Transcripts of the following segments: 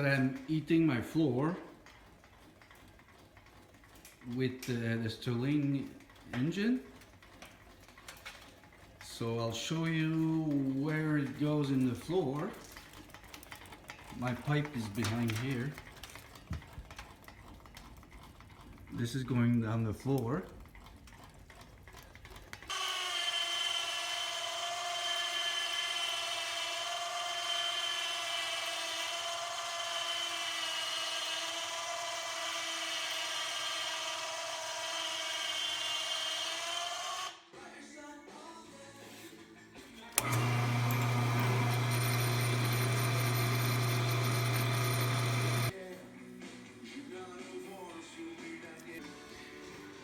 that I'm heating my floor with the Stirling engine. So I'll show you where it goes in the floor. My pipe is behind here. This is going down the floor.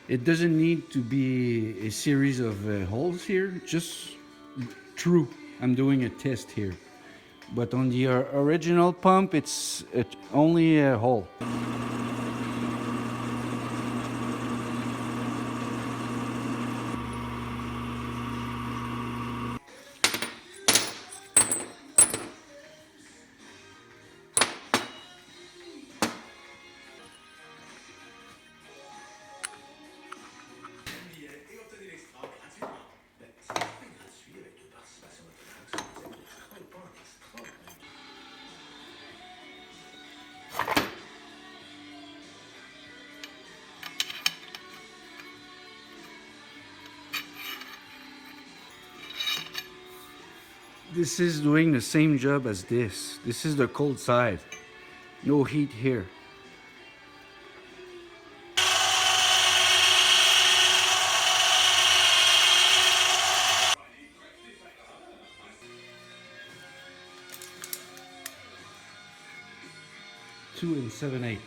It doesn't need to be a series of holes here, just true. I'm doing a test here. But on the original pump, it's only a hole. This is doing the same job as this. This is the cold side. No heat here. Two and 7/8.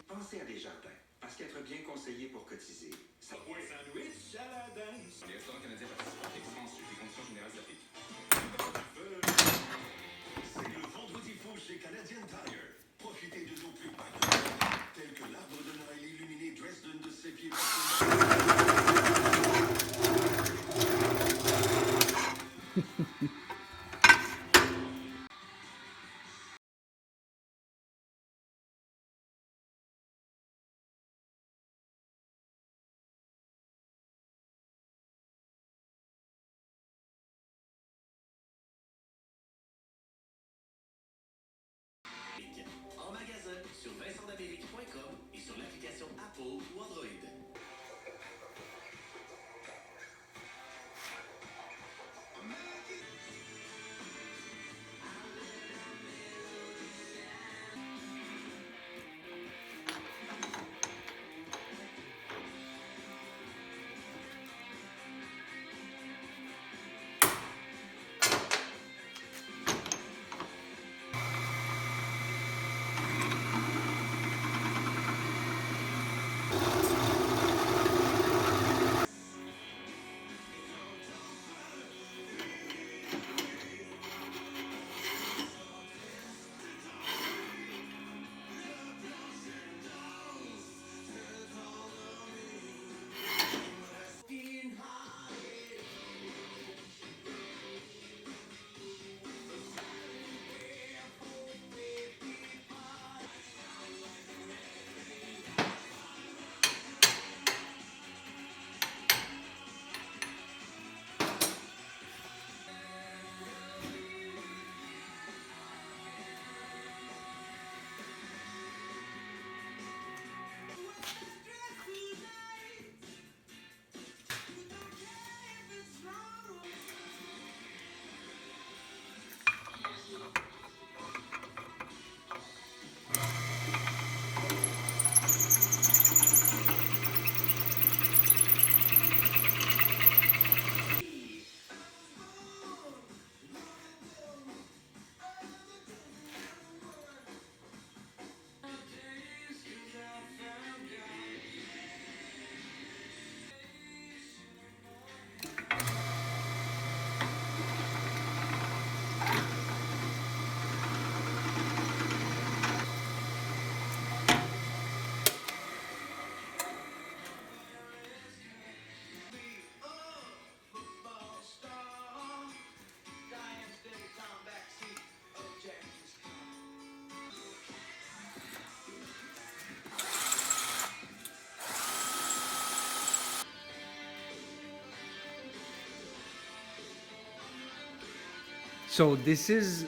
Pensez à Desjardins, parce qu'être bien conseillé pour cotiser, ça... Sandwich à la danse. Les restaurants canadiens participants France, les conditions générales s'appliquent. C'est le vendredi fou chez Canadian Tire. Profitez de nos plus partenaires, tels que l'arbre de Noël illuminé Dresden de ses pieds. En magasin sur vincentdamérique.com et sur l'application Apple ou Android. So this is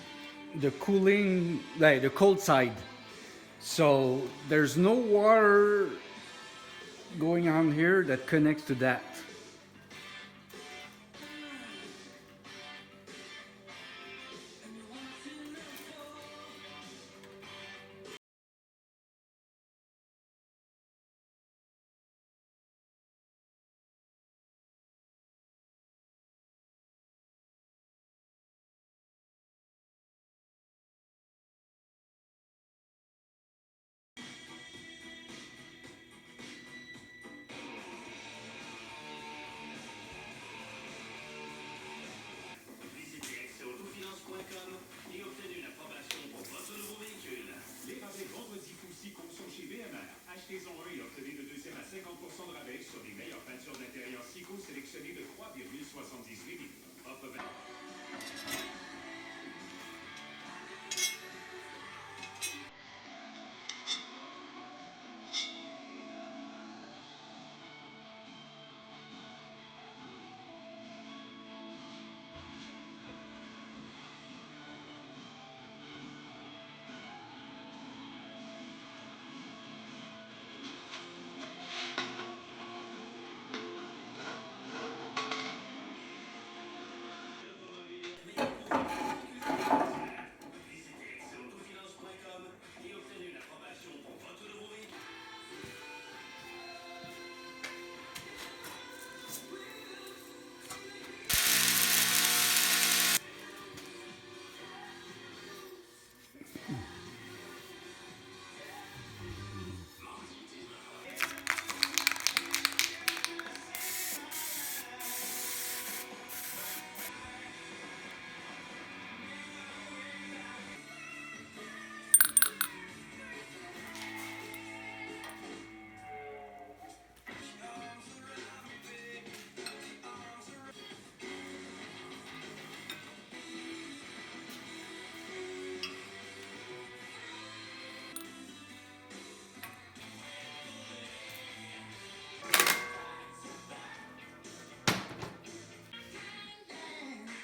the cooling, like the cold side. So there's no water going on here that connects to that. Visitez autofinance.com et obtenez une approbation pour votre nouveau véhicule. Les rabais vendredi fou SICO sont chez BMR. Achetez-en un et obtenez le deuxième à 50% de rabais sur les meilleures peintures d'intérieur SICO sélectionnées de 3,78 livres. Offre Visitez autofinance.com et obtenez une approbation pour votre nouveau véhicule.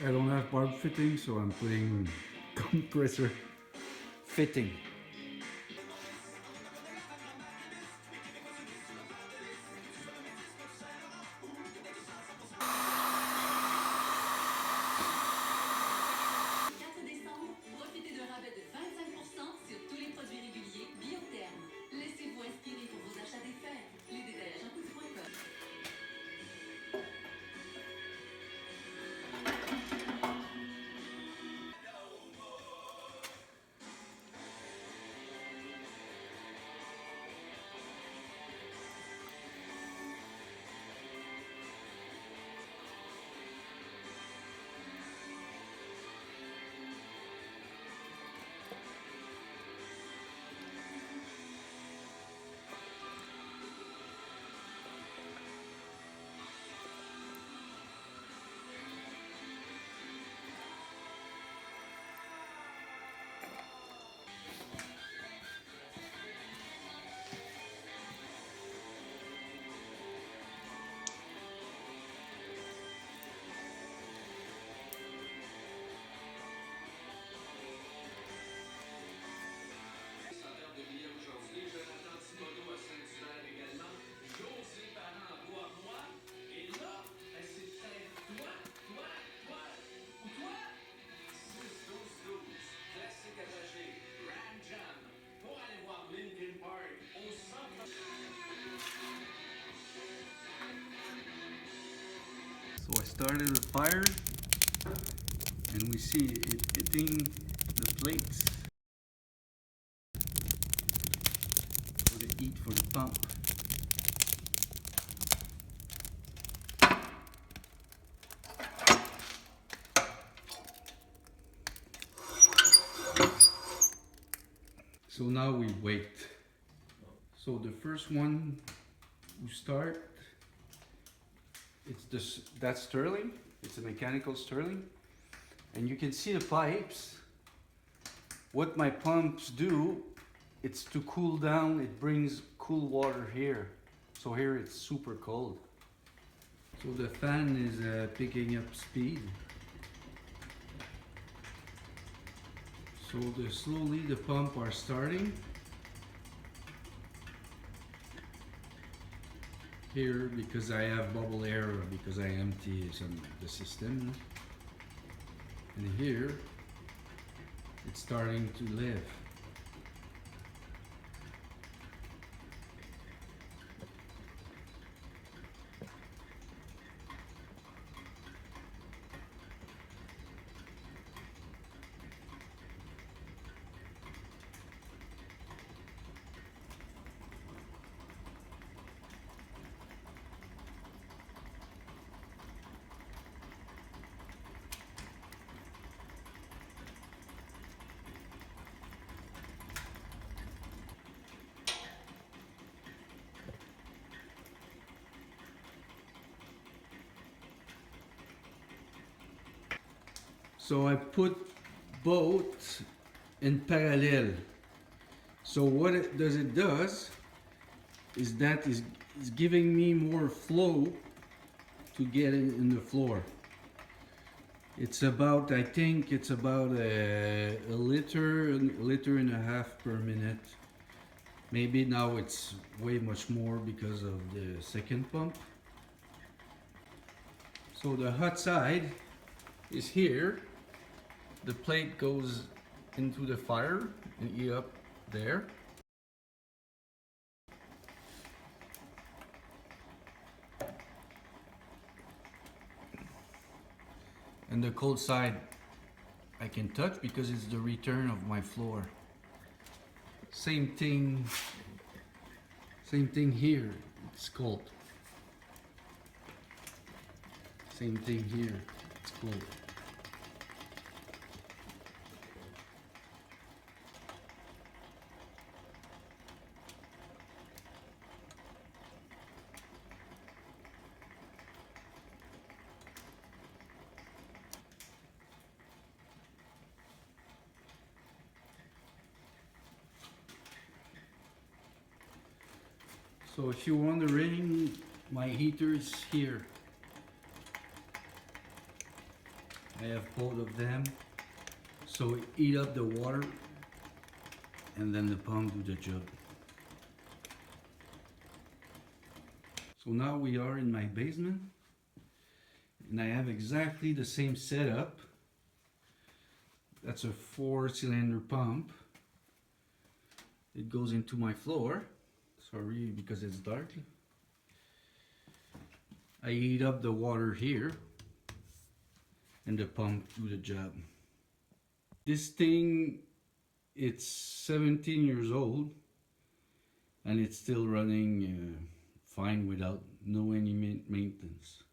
I don't have barb fitting, so I'm putting compressor fitting. Décembre, profitez d'un rabais de 25% sur tous les produits réguliers Biotherme. Laissez-vous inspirer pour vos achats des fêtes. Les détails à jacuzzi.com. So I started the fire, and we see it hitting the plates for the heat for the pump. So now we wait. So the first one we start, that's Stirling. It's a mechanical Stirling, and you can see the pipes. What my pumps do, it's to cool down. It brings cool water here. So here it's super cold. So the fan is picking up speed. So slowly the pump are starting. Here, because I have bubble air, because I empty the system. And here, it's starting to live. So I put both in parallel. So what it does is that is giving me more flow to get in the floor. It's about, I think it's about a liter and a half per minute. Maybe now it's way much more because of the second pump. So the hot side is here. The plate goes into the fire and heat up there. And the cold side I can touch because it's the return of my floor. Same thing here, it's cold. Same thing here, it's cold. So if you're wondering, my heater is here. I have both of them. So heat up the water and then the pump do the job. So now we are in my basement and I have exactly the same setup. That's a 4-cylinder pump. It goes into my floor. Sorry, because it's dark. I heat up the water here and the pump do the job. This thing, it's 17 years old and it's still running fine without any maintenance.